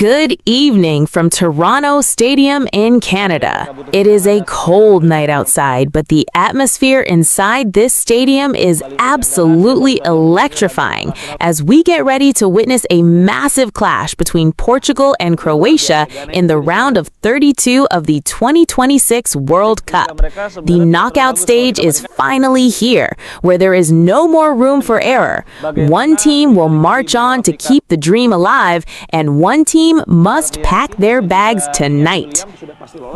Good evening from Toronto Stadium in Canada. It is a cold night outside, but the atmosphere inside this stadium is absolutely electrifying as we get ready to witness a massive clash between Portugal and Croatia in the round of 32 of the 2026 World Cup. The knockout stage is finally here, where there is no more room for error. One team will march on to keep the dream alive, and one team must pack their bags tonight.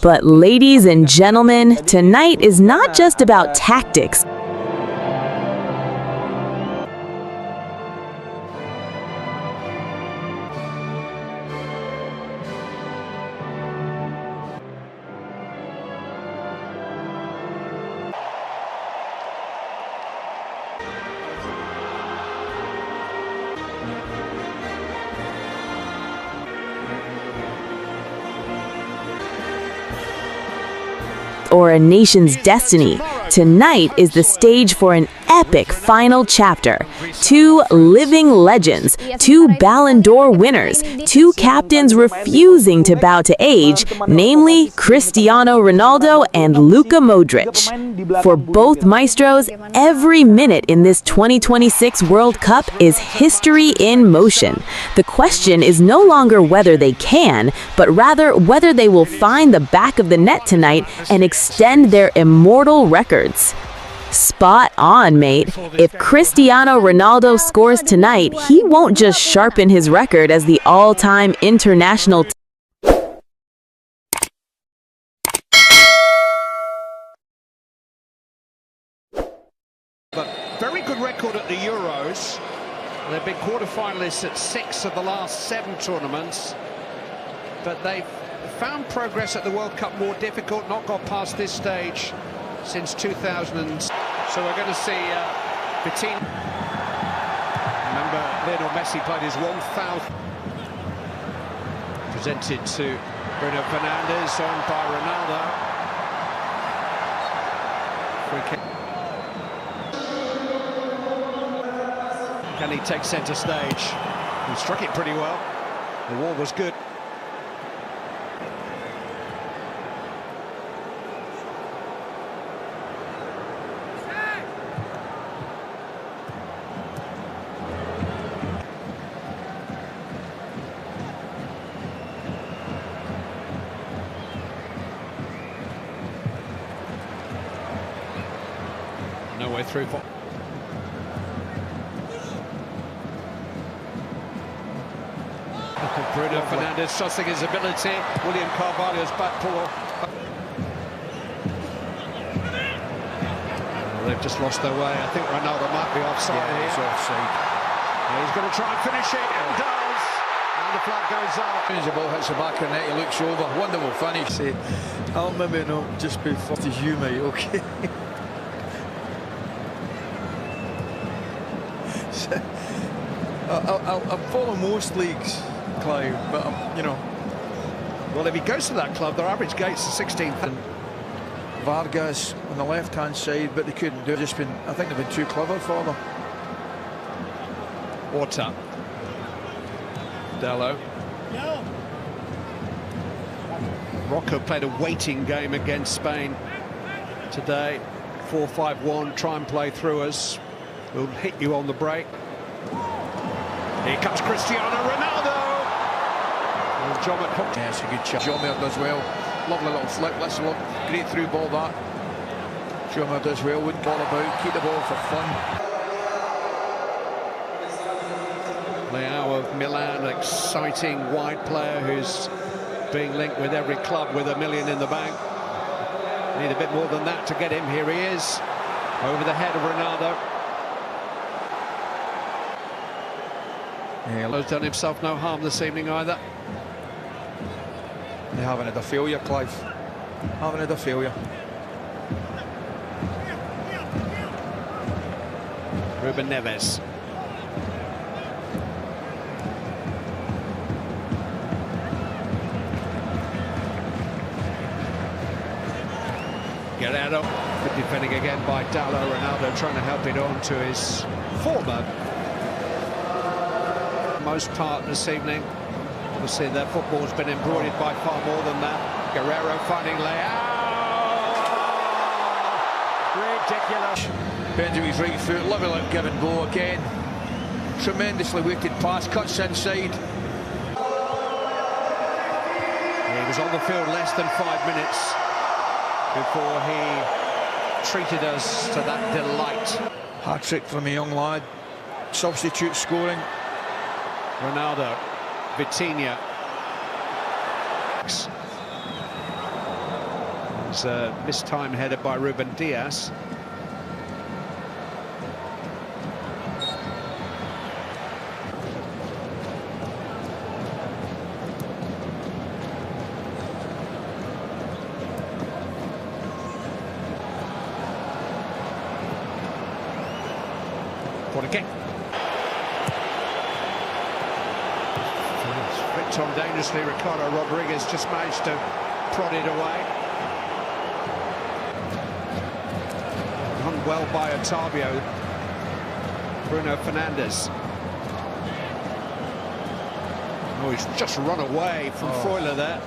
But ladies and gentlemen, tonight is not just about tactics. Or a nation's destiny. Tonight is the stage for an epic final chapter. Two living legends, two Ballon d'Or winners, two captains refusing to bow to age, namely Cristiano Ronaldo and Luka Modric. For both maestros, every minute in this 2026 World Cup is history in motion. The question is no longer whether they can, but rather whether they will find the back of the net tonight and extend their immortal records. Spot on, mate. If Cristiano Ronaldo scores tonight, he won't just sharpen his record as the all-time international But very good record at the Euros. They've been quarter-finalists at 6 of the last 7 tournaments, but they've found progress at the World Cup more difficult, not got past this stage since 2000. So we're going to see Vitinha. Remember, Lionel Messi played his 1,000th. Presented to Bruno Fernandes, on by Ronaldo. Free kick. Can he take centre stage? He struck it pretty well. The wall was good. No way through for Bruno Fernandes trusting his ability. William Carvalho's back pull. They've just lost their way. I think Ronaldo might be offside here. He's offside. He's going to try and finish it, and does. And the flag goes up. As soon as the ball hits the back of the net, he looks over. Wonderful finish. Say, I'll maybe not just be first as you, mate, okay? I follow most leagues, Clive, but you know. Well, if he goes to that club, their average gate's the 16th. And Vargas on the left-hand side, but they couldn't do it. Just been, I think they've been too clever for them. Orta. Dello. No. Rocco played a waiting game against Spain today. 4-5-1, try and play through us. We'll hit you on the break. Here comes Cristiano Ronaldo. And John McHook. Yeah, it's a good shot. Jomer does well. Lovely little flick. Let's look. Great through ball that. Jomer does well. Wouldn't ball about. Keep the ball for fun. Leao of Milan, exciting wide player who's being linked with every club with $1 million in the bank. Need a bit more than that to get him. Here he is. Over the head of Ronaldo. Yeah, He's done himself no harm this evening either. They haven't had a failure, Clive. Haven't had a failure. Ruben Neves. Guerrero. Good defending again by Dallo. Ronaldo trying to help it on to his former most part this evening. Obviously, their football's been embroidered by far more than that. Guerrero finding Leao. Ridiculous. Benjamin's right foot, level out, give and go again. Tremendously weighted pass, cuts inside. He was on the field less than 5 minutes before he treated us to that delight. Hat-trick from a young lad. Substitute scoring. Ronaldo, Vitinha. It's a mistime header by Ruben Diaz. What a kick. Flicked on dangerously. Ricardo Rodriguez just managed to prod it away. Done well by Otavio. Bruno Fernandes. Oh, he's just run away from Freuler there.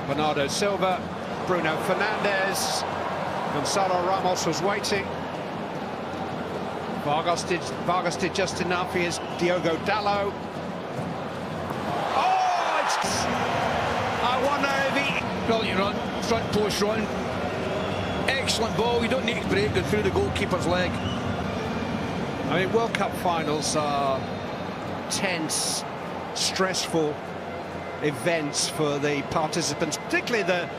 Bernardo Silva, Bruno Fernandes. Gonzalo Ramos was waiting. Vargas did just enough. Here's Diogo Dalot. Oh, I wonder if he... Brilliant run, front post run. Excellent ball, you don't need to break it through the goalkeeper's leg. I mean, World Cup finals are tense, stressful events for the participants, particularly the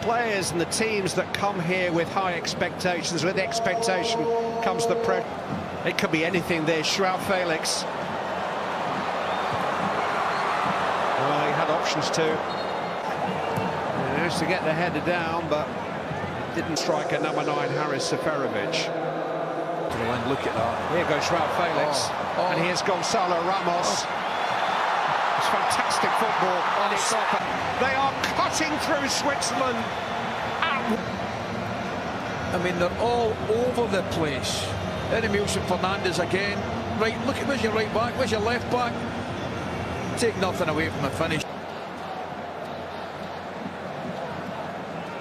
players and the teams that come here with high expectations. With expectation comes the pressure. It could be anything there. João Felix. Well, he had options too. He managed to get the header down, but it didn't strike at number 9, Haris Seferovic. Look at that. Here goes João Felix. And here's Gonzalo Ramos. It's fantastic football. And it's they are cutting through Switzerland. I mean, they're all over the place. Edmilson Fernandes again. Right, look at where's your right back, where's your left back? Take nothing away from the finish.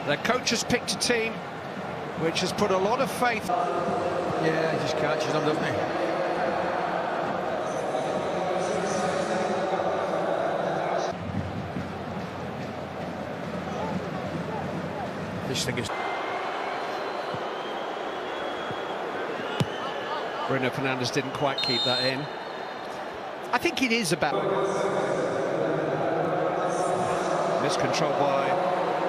The coach has picked a team which has put a lot of faith. Yeah, he just catches them, doesn't he? This thing is... Bruno Fernandes didn't quite keep that in. I think it is about... Miscontrolled by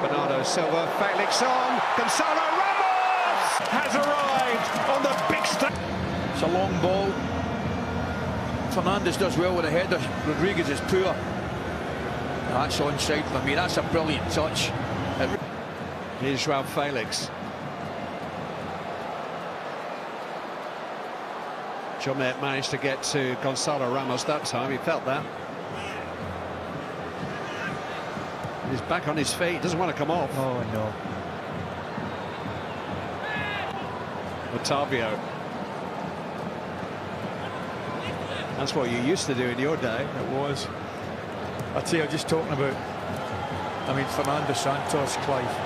Bernardo Silva. Felix on. Gonzalo Ramos has arrived on the big stage. It's a long ball. Fernandes does well with a header. Rodriguez is poor. That's onside for me. That's a brilliant touch. Here's João Felix. Jomet managed to get to Gonzalo Ramos that time. He felt that. He's back on his feet. Doesn't want to come off. Oh, no. Otavio. That's what you used to do in your day. It was. I tell you, just talking about, I mean, Fernando Santos, Clive.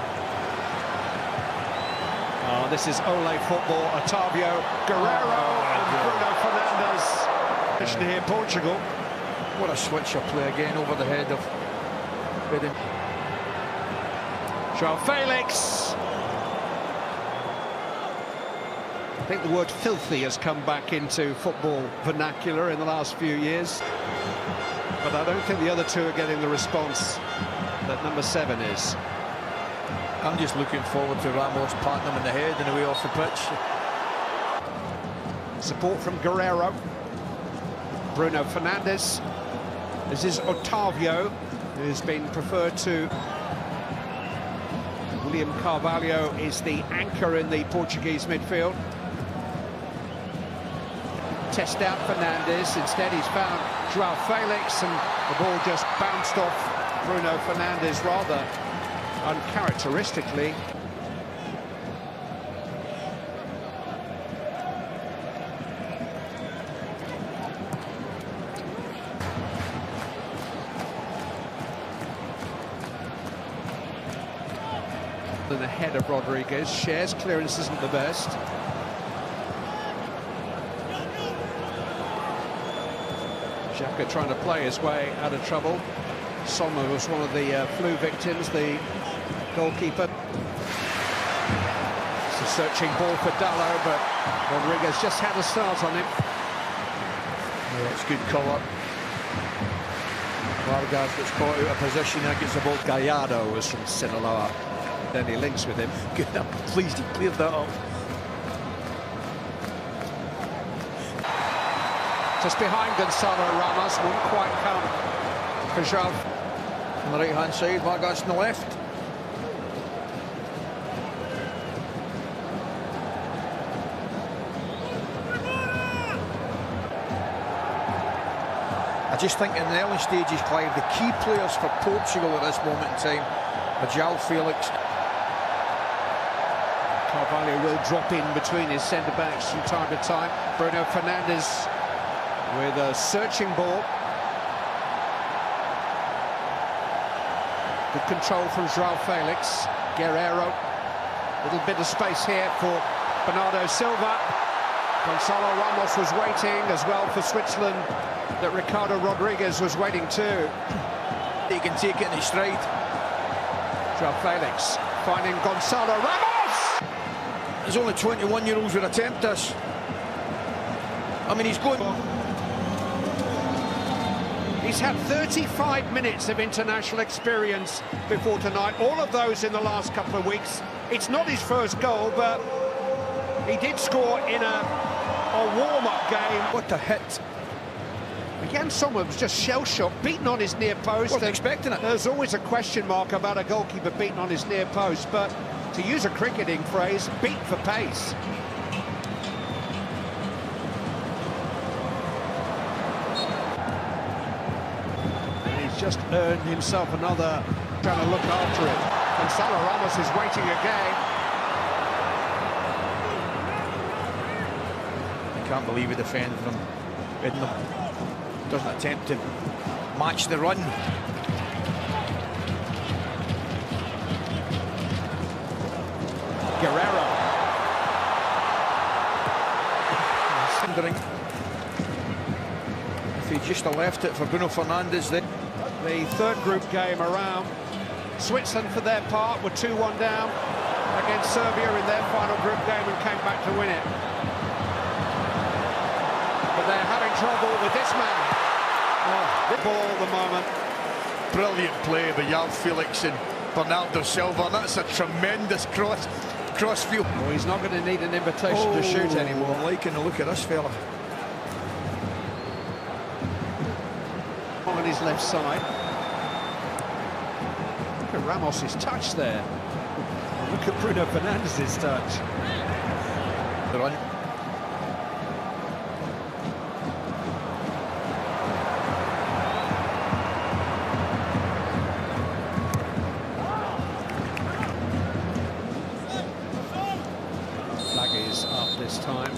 Oh, this is Ole football. Otavio, Guerrero, and Bruno Fernandes. Position here, Portugal. What a switcher play again over the head of Bidden. João Felix. I think the word filthy has come back into football vernacular in the last few years. But I don't think the other two are getting the response that number 7 is. I'm just looking forward to Ramos patting him in the head and away off the pitch. Support from Guerrero. Bruno Fernandes. This is Otavio, who's been preferred to... William Carvalho is the anchor in the Portuguese midfield. Test out Fernandes. Instead, he's found João Felix, and the ball just bounced off Bruno Fernandes rather uncharacteristically. and ahead of Rodriguez. Shares clearance isn't the best. Xhaka trying to play his way out of trouble. Sommer was one of the flu victims, the goalkeeper. It's a searching ball for Dallo, but Rodriguez just had a start on him. Yeah, it's good cover. Vargas gets caught out of position there, gets the ball. Gallardo was from Sinaloa. Then he links with him. Good, I'm pleased he cleared that up. Just behind Gonzalo Ramos, wouldn't quite come for João. On the right-hand side, Vargas on the left. I just think in the early stages, Clive, the key players for Portugal at this moment in time are João Felix. Carvalho will drop in between his centre-backs from time to time. Bruno Fernandes with a searching ball. Good control from João Felix. Guerreiro. Little bit of space here for Bernardo Silva. Gonzalo Ramos was waiting as well for Switzerland, that Ricardo Rodriguez was waiting too. He can take it in his stride. João Felix finding Gonzalo Ramos! There's only 21-year-olds who attempt this. I mean, he's going... He's had 35 minutes of international experience before tonight, all of those in the last couple of weeks. It's not his first goal, but he did score in a warm-up game. What a hit. Jan Sommer was just shell-shocked, beaten on his near post. Wasn't expecting it. There's always a question mark about a goalkeeper beaten on his near post, but to use a cricketing phrase, beat for pace. Just earned himself another, trying to look after it. Gonzalo Ramos is waiting again. I can't believe he defended him. Doesn't attempt to match the run. Guerreiro. If he just left it for Bruno Fernandes then. The third group game around. Switzerland, for their part, were 2-1 down against Serbia in their final group game and came back to win it. But they're having trouble with this man. Oh, the ball at the moment. Brilliant play by João Felix and Bernardo Silva. That's a tremendous crossfield. Well, he's not going to need an invitation to shoot anymore. I'm liking the look of this fella. On his left side. Look at Ramos's touch there. And look at Bruno Fernandes' touch. The run. Flag is up this time.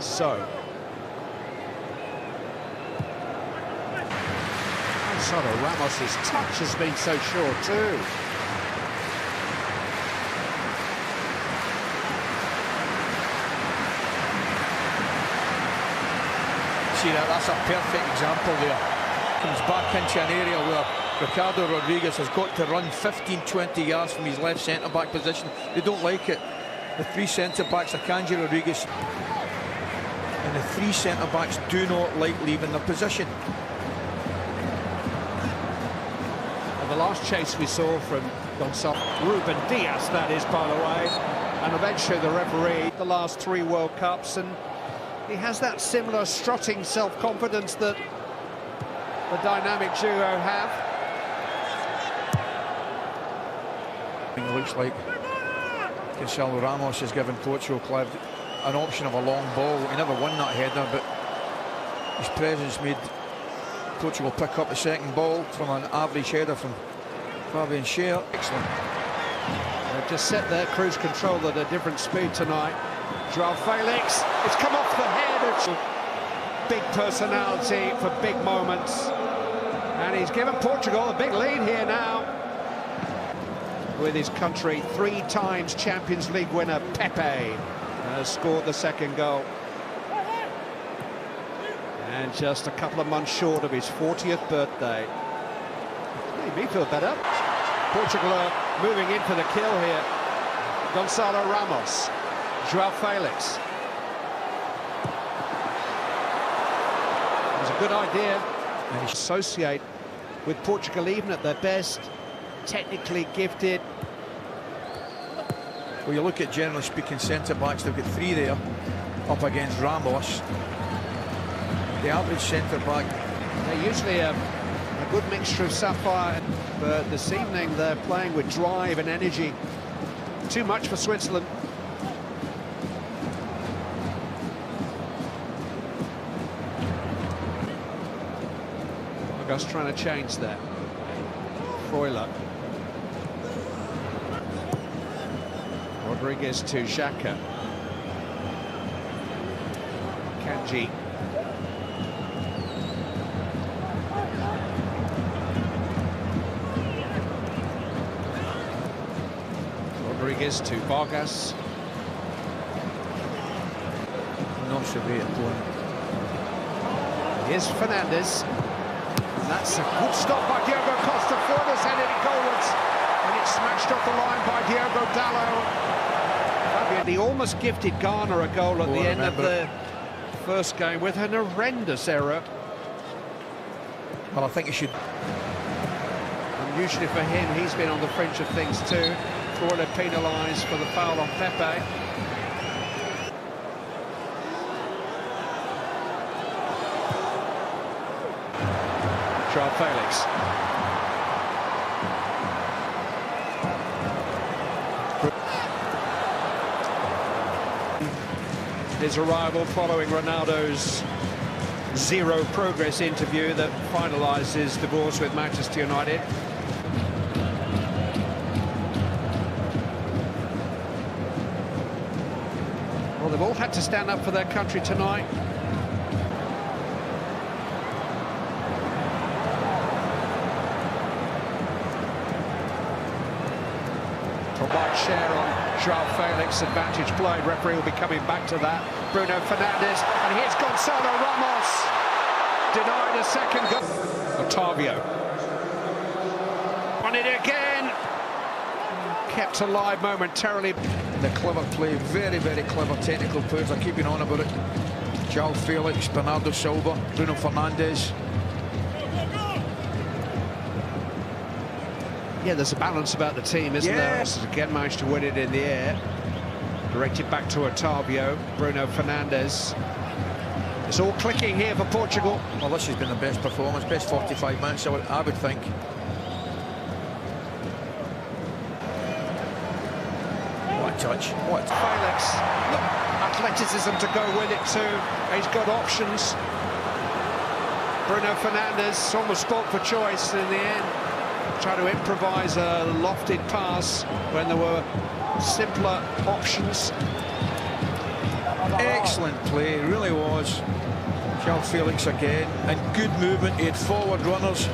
So, Gonzalo Ramos's touch has been so sure too. See that? That's a perfect example there. Comes back into an area where Ricardo Rodriguez has got to run 15-20 yards from his left centre-back position. They don't like it. The three centre-backs, Akanji, Rodriguez, and the three centre-backs do not like leaving their position. And the last chase we saw from Gonzalo, Ruben Diaz, that is, by the way, and eventually the referee, the last 3 World Cups, and he has that similar strutting self-confidence that the dynamic duo have. It looks like Gonzalo Ramos has given Portugal, Clive, an option of a long ball. He never won that header, but his presence made Portugal pick up the second ball from an average header from Fabian Schär. Excellent. They've just set their cruise control at a different speed tonight. João Felix, it's come off the head. Big personality for big moments. And he's given Portugal a big lead here now. With his country, 3 times Champions League winner Pepe has scored the second goal. And just a couple of months short of his 40th birthday. Made me feel better. Portugal are moving in for the kill here. Gonçalo Ramos, João Felix. It was a good idea. And associate with Portugal even at their best. Technically gifted. Well, you look at, generally speaking, centre-backs, they've got 3 there up against Ramos. The average centre-back... They're usually a good mixture of sapphire, but this evening they're playing with drive and energy. Too much for Switzerland. Vargas trying to change there. Freuler. Rodriguez to Xhaka. Kanji. Rodriguez to Vargas. Not so great at playing. Here's Fernandez. And that's a good stop by Diogo Costa. Flores headed it goalwards. And it's smashed off the line by Diogo Dalot. He almost gifted Ghana a goal at the end of the first game with an horrendous error. Well, I think he should. Unusually for him, he's been on the fringe of things too. Florida penalised for the foul on Pepe. João Felix. His arrival following Ronaldo's zero progress interview that finalised his divorce with Manchester United. Well, they've all had to stand up for their country tonight. A wide share on João Felix, advantage played. Referee will be coming back to that. Bruno Fernandes, and here's Gonçalo Ramos. Denied a second goal. Otavio. On it again. Kept alive momentarily. The clever play, very, very clever technical players are keeping on about it. João Felix, Bernardo Silva, Bruno Fernandes. Yeah, there's a balance about the team, isn't there? Again, managed to win it in the air. Directed back to Otavio, Bruno Fernandes. It's all clicking here for Portugal. Well, this has been the best performance, best 45 minutes, I would think. What a touch, what a Felix, look, athleticism to go with it too. He's got options. Bruno Fernandes almost spoke for choice in the end. Try to improvise a lofted pass when there were simpler options. Excellent play, it really was. João Felix again, and good movement. He had forward runners.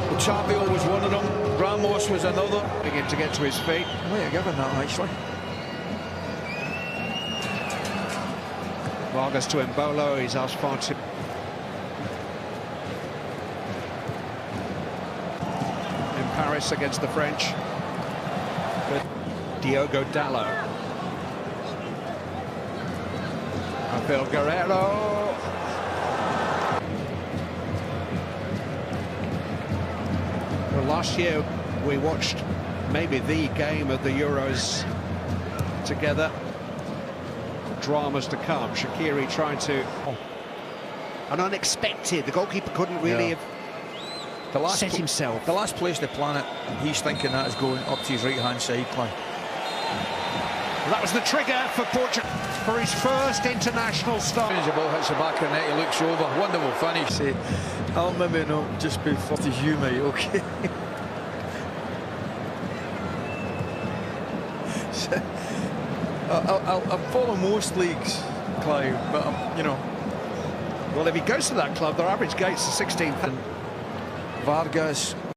Otavio was one of them. Ramos was another. Begin to get to his feet. Might have given that actually. Vargas to Mbolo. He's asked far too. Paris against the French with Diogo Dalot. Rafael Guerreiro. Well, last year we watched maybe the game of the Euros together. Dramas to come. Shaqiri trying to... An unexpected. The goalkeeper couldn't really have set himself. The last place on the planet he's thinking that is going up to his right-hand sideline. That was the trigger for Portugal for his first international start. As the ball hits the back of the net, he looks over. Wonderful finish. Say, I'll maybe not just be 40 as you, mate, okay? So, I'll follow most leagues, Clive, but you know. Well, if he goes to that club, their average gates are 16th. Vargas.